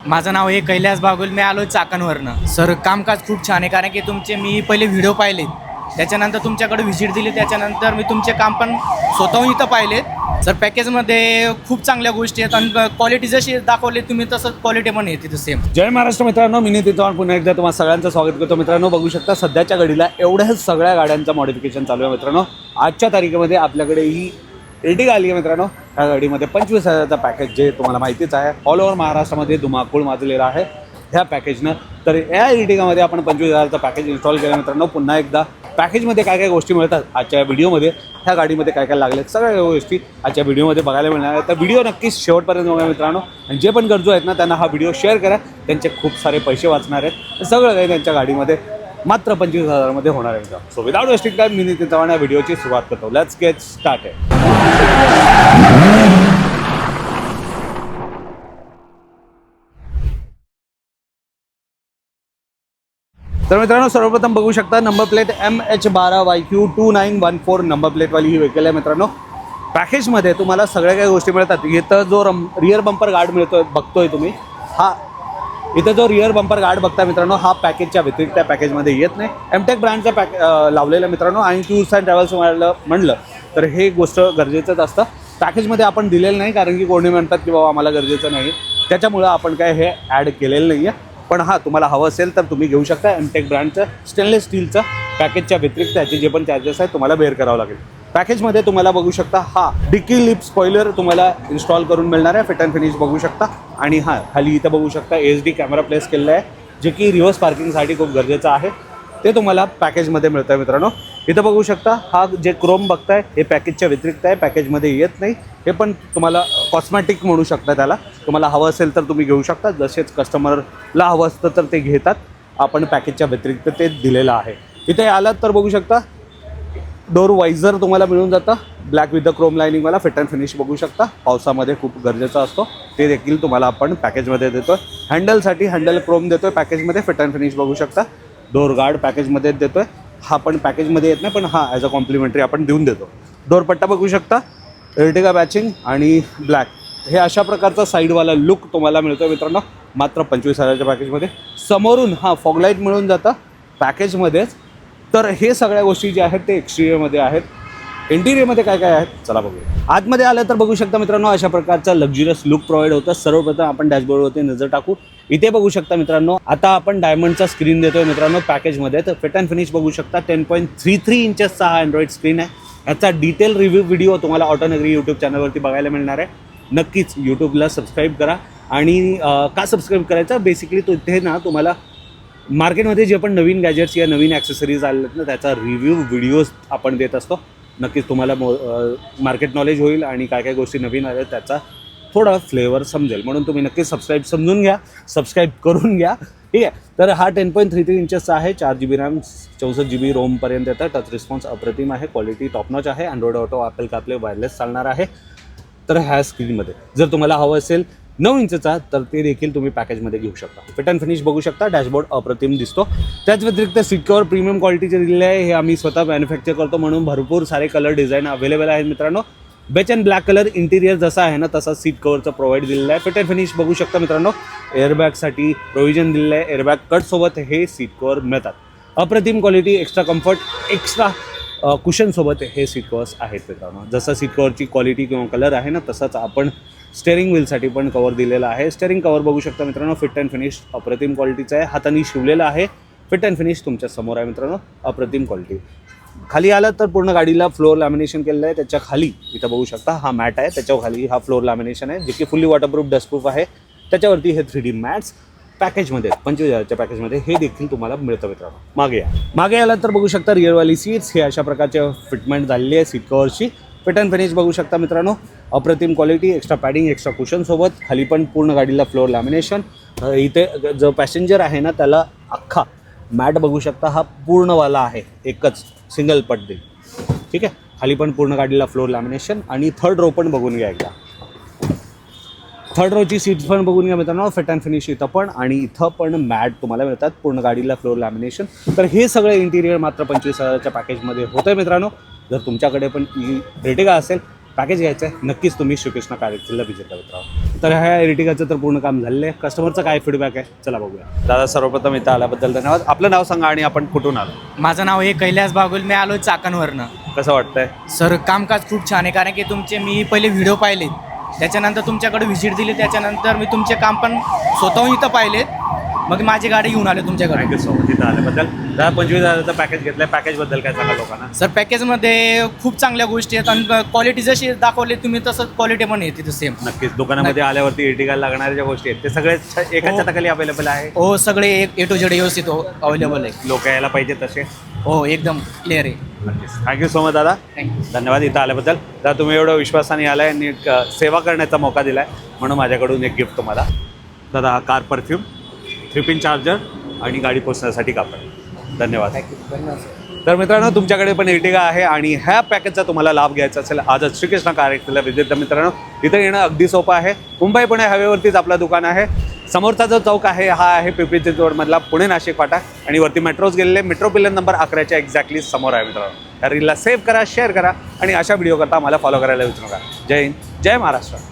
माझं नाव आहे कैलास बागुल. मी आलो चाकणवरनं. सर कामकाज खूप छान आहे, कारण की तुमचे मी पहिले व्हिडिओ पाहिले, त्याच्यानंतर तुमच्याकडे व्हिजिट दिली, त्याच्यानंतर मी तुमचे काम पण स्वतःहून इथं पाहिलेत. सर पॅकेजमध्ये खूप चांगल्या गोष्टी आहेत आणि क्वालिटी जशी दाखवली तुम्ही तसं क्वालिटी पण येते सेम. जय महाराष्ट्र मित्रांनो, मी नितीन चव्हाण पुन्हा एकदा तुम्हाला सगळ्यांचं स्वागत करतो. मित्रांनो बघू शकता सध्याच्या घडीला एवढ्याच सगळ्या गाड्यांचं मॉडिफिकेशन चालू आहे. मित्रांनो आजच्या तारखेमध्ये आपल्याकडे ही एर्टिगा आली आहे. मित्रांनो ह्या गाडीमध्ये 25,000चा पॅकेज जे तुम्हाला माहितीच आहे, ऑल ओव्हर महाराष्ट्रामध्ये धुमाकूळ माजलेला आहे ह्या पॅकेजनं. तर या एर्टिगामध्ये आपण 25,000चा पॅकेज इन्स्टॉल केला. मित्रांनो पुन्हा एकदा पॅकेजमध्ये काय काय गोष्टी मिळतात आजच्या व्हिडिओमध्ये, ह्या गाडीमध्ये काय काय लागलेत सगळ्या गोष्टी आजच्या व्हिडिओमध्ये बघायला मिळणार आहे. तर व्हिडिओ नक्कीच शेवटपर्यंत बघा मित्रांनो. आणि जे पण गरजू आहेत ना त्यांना हा व्हिडिओ शेअर करा, त्यांचे खूप सारे पैसे वाचणार आहेत. सगळं काही त्यांच्या गाडीमध्ये मात्र 25,000मध्ये होणार आहे. सो विदाउट वेस्टिंग टाइम मी नितीन चव्हाण या व्हिडिओची सुरुवात करतो. Let's get started. तर मित्रांनो सर्वप्रथम बघू शकता नंबर प्लेट MH12YQ2914 नंबर प्लेटवाली ही व्हेकल आहे. मित्रांनो पॅकेजमध्ये तुम्हाला सगळ्या काही गोष्टी मिळतात. इथं जो रिअर बंपर गार्ड मिळतोय बघतोय तुम्ही, हा इथं जो रिअर बंपर गार्ड बघता मित्रांनो, हा पॅकेजच्या व्यतिरिक्त त्या पॅकेजमध्ये येत नाही. एमटेक ब्रँडचा लावलेला मित्रांनो. आणि टूर्स अँड ट्रॅव्हल्स म्हणलं तर हे गोष्ट गरजेचंच असतं. पॅकेजमध्ये आपण दिलेलं नाही, कारण की कोणी म्हणतात की बाबा आम्हाला गरजेचं नाही, त्याच्यामुळं आपण काय हे ॲड केलेलं नाही आहे. पण हा तुम्हाला हवं असेल तर तुम्ही घेऊ शकता. एमटेक ब्रँडचं स्टेनलेस स्टीलचं पॅकेजच्या व्यतिरिक्त त्याचे जे पण चार्जेस आहेत तुम्हाला बेअर करावं लागेल. पॅकेजमध्ये तुम्हाला बघू शकता हा डिकी लिप स्पॉइलर तुम्हाला इन्स्टॉल करून मिळणार आहे. फिट अँड फिनिश बघू शकता. आणि हा खाली इथं बघू शकता HD कॅमेरा प्लेस केलेला आहे, जे की रिव्हर्स पार्किंगसाठी खूप गरजेचं आहे. ते तुम्हाला पॅकेजमध्ये मिळतं आहे. मित्रांनो इथं बघू शकता हा जे क्रोम बघताय हे पॅकेजच्या व्यतिरिक्त आहे, पॅकेजमध्ये येत नाही. हे पण तुम्हाला कॉस्मॅटिक म्हणू शकता त्याला. तुम्हाला हवं असेल तर तुम्ही घेऊ शकता. जसेच कस्टमरला हवं असतं तर ते घेतात. आपण पॅकेजच्या व्यतिरिक्त ते दिलेलं आहे. इथे आलात तर बघू शकता डोर वायझर तुम्हाला मिळून जातं, ब्लॅक विथ द क्रोम लायनिंगवाला. फिट अँड फिनिश बघू शकता, पावसामध्ये खूप गरजेचा असतो. ते देखील तुम्हाला आपण पॅकेजमध्ये देतो आहे. हँडलसाठी हँडल क्रोम देतो आहे पॅकेजमध्ये. फिट अँड फिनिश बघू शकता. डोर गार्ड पॅकेजमध्ये देतो आहे. हा पण पॅकेजमध्ये येत नाही, पण हा ॲज अ कॉम्प्लिमेंटरी आपण देऊन देतो. डोरपट्टा बघू शकता, एर्टिगा मॅचिंग आणि ब्लॅक. हे अशा प्रकारचा साईडवाला लुक तुम्हाला मिळतो आहे मित्रांनो मात्र 25,000च्या पॅकेजमध्ये. समोरून हा फॉगलाईट मिळून जातं पॅकेजमध्येच. तर हे सगळ्या गोष्टी ज्या आहेत ते एक्सटिरियरमध्ये आहेत. इंटिरियरमध्ये काय काय आहेत चला बघूया. आतमध्ये आलं तर बघू शकता मित्रांनो अशा प्रकारचा लक्झरियस लुक प्रोव्हाइड होतं. सर्वप्रथम आपण डॅशबोर्डवरती नजर टाकू. इथे बघू शकता मित्रांनो आता आपण डायमंडचा स्क्रीन देतोय मित्रांनो पॅकेजमध्ये. तर फिट अँड फिनिश बघू शकता. 10.33 इंचेसचा हा अँड्रॉइड स्क्रीन आहे. याचा डिटेल रिव्ह्यू व्हिडिओ तुम्हाला ऑटोनगरी यूट्यूब चॅनलवरती बघायला मिळणार आहे. नक्कीच यूट्यूबला सबस्क्राईब करा. आणि का सबस्क्राईब करायचं, बेसिकली तो इथे ना तुम्हाला मार्केटमध्ये जे पण नवीन गॅजेट्स या नवीन ॲक्सेसरीज आलेत ना त्याचा रिव्ह्यू व्हिडिओज आपण देत असतो. नक्कीच तुम्हाला मार्केट नॉलेज होईल आणि काय काय गोष्टी नवीन आल्या त्याचा थोडा फ्लेवर समजेल. म्हणून तुम्ही नक्कीच समजून घ्या, सबस्क्राईब करून घ्या. ठीक आहे. तर हा 10.33 इंचेसचा आहे. 4GB रॅम 64GB रोमपर्यंत येतं. टच रिस्पॉन्स अप्रतिम आहे. क्वालिटी टॉपनॉच आहे. Android auto, Apple CarPlay, wireless चालणार आहे. तर ह्या स्क्रीनमध्ये जर तुम्हाला हवं असेल 9 इंचचा तर ते देखील तुम्ही पॅकेजमध्ये घेऊ शकता. फिट अँड फिनिश बघू शकता. डॅशबोर्ड अप्रतिम दिसतो. त्याच व्यतिरिक्त सीट कवर प्रीमियम क्वालिटीचे दिलेले आहे. हे आम्ही स्वतः मॅन्युफॅक्चर करतो म्हणून भरपूर सारे कलर डिझाईन अवेलेबल आहेत मित्रांनो. बेच अँड ब्लॅक कलर इंटिरियर जसा आहे ना तसा सीट कवरचं प्रोव्हाइड दिलेलं आहे. फिट अँड फिनिश बघू शकता मित्रांनो. एअरबॅगसाठी प्रोव्हिजन दिलेलं आहे. एअरबॅग कटसोबत हे सीट कवर मिळतात. अप्रतिम क्वालिटी, एक्स्ट्रा कम्फर्ट, एक्स्ट्रा कुशनसोबत हे सीट कवर्स आहेत मित्रांनो. जसं सीट कवरची क्वालिटी किंवा कलर आहे ना तसंच आपण स्टेअरिंग व्हीलसाठी पण कवर दिलेला आहे. स्टेअरिंग कवर बघू शकता मित्रांनो. फिट अँड फिनिश अप्रतिम क्वालिटीचं आहे. हाताने शिवलेलं आहे. फिट अँड फिनिश तुमच्या समोर आहे मित्रांनो. अप्रतिम क्वालिटी. खाली आलं तर पूर्ण गाडीला फ्लोअर लॅमिनेशन केलेलं आहे. त्याच्या खाली इथं बघू शकता हा मॅट आहे. त्याच्या खाली हा फ्लोअर लॅमिनेशन आहे जे की फुल्ली वॉटरप्रूफ डस्टप्रूफ आहे. त्याच्यावरती हे 3D मॅट्स पॅकेजमध्ये 25,000च्या पॅकेजमध्ये हे देखील तुम्हाला मिळतं मित्रांनो. मागे आलं तर बघू शकता रिअरवाली सीट्स हे अशा प्रकारचे फिटमेंट झालेली आहे सीट कवरची. फिट अँड फिनिश बघू शकता मित्रांनो. अप्रतिम क्वालिटी, एक्स्ट्रा पॅडिंग, एक्स्ट्रा कुशनसोबत. खाली पण पूर्ण गाडीला फ्लोअर लॅमिनेशन. इथे जो पॅसेंजर आहे ना त्याला अख्खा मॅट बघू शकता हा पूर्णवाला आहे, एकच सिंगल पट्टी. ठीक आहे. खाली पण पूर्ण गाडीला फ्लोअर लॅमिनेशन. आणि थर्ड रो पण बघून घ्या एकदा. थर्ड रोची सीट्स पण बघून घ्या मित्रांनो. फिट अँड फिनिश इथं पण आणि इथं पण मॅट तुम्हाला मिळतात. पूर्ण गाडीला फ्लोअर लॅमिनेशन. तर हे सगळं इंटिरियर मात्र 25,000च्या पॅकेजमध्ये होतं आहे मित्रांनो. जर तुमच्याकडे पण एर्टिगा असेल पॅकेज घ्यायचं आहे नक्कीच तुम्ही श्रीकृष्ण कार एक्सचेंजला व्हिजिट करा मित्रांनो. तर ह्या एर्टिगाचं तर पूर्ण काम झालेलं आहे. कस्टमरचं काय फीडबॅक आहे चला बघूया. दादा सर्वप्रथम इथं आल्याबद्दल धन्यवाद. आपलं नाव सांगा आणि आपण कुठून आलो. माझं नाव आहे कैलास बागुल. मी आलो चाकणवरनं. कसं वाटतंय. सर कामकाज खूप छान आहे कारण की तुमचे मी पहिले व्हिडिओ पाहिलेत, त्याच्यानंतर तुमच्याकडे व्हिजिट दिली, त्याच्यानंतर मी तुमचे काम पण स्वतःहून इथं पाहिलेत, मग माझी गाडी घेऊन आले तुमच्याकडे. थँक्यू सो मच इथं आल्याबद्दल. दादा 25,000चं पॅकेज घेतलं आहे. पॅकेजबद्दल काय सांगा लोकांना. सर पॅकेजमध्ये खूप चांगल्या गोष्टी आहेत आणि क्वालिटी जशी दाखवली तुम्ही तसं क्वालिटी पण येते तिथं सेम. नक्कीच दुकानामध्ये आल्यावरती एर्टिगाला लागणाऱ्या ज्या गोष्टी आहेत ते सगळे एकाच छताखाली अवेलेबल आहे. हो सगळे ए टू झेड व्यवस्थित अवेलेबल आहे. लोक यायला पाहिजे तसे. हो एकदम क्लिअर आहे. नक्कीच थँक्यू सो मच दादा. थँक्यू. धन्यवाद इथं आल्याबद्दल. दादा तुम्ही एवढं विश्वासाने आलाय आणि एक सेवा करण्याचा मौका दिलाय म्हणून माझ्याकडून एक गिफ्ट तुम्हाला. दादा हा कार परफ्यूम 3 पिन चार्जर आणि गाडी पोचण्यासाठी कापड. धन्यवाद. तर मित्रांनो तुमच्याकडे पण एर्टिगा आहे आणि ह्या पॅकेजचा तुम्हाला लाभ घ्यायचा असेल आजच श्रीकृष्ण कार एक्सचेंजला व्हिजिट. तर मित्रांनो इथं येणं अगदी सोपं आहे. मुंबई पुणे हायवेवरतीच आपलं दुकान आहे. समोरचा जो चौक आहे हा आहे पिंपरी चिंचवडमधला पुणे नाशिक फाटा आणि वरती मेट्रोज गेलेले मेट्रो पिलर नंबर 11च्या एक्झॅक्टली समोर आहे मित्रांनो. या रीलला सेव्ह करा, शेअर करा आणि अशा व्हिडिओ करता मला फॉलो करायला विसरू नका. जय हिंद, जय महाराष्ट्र.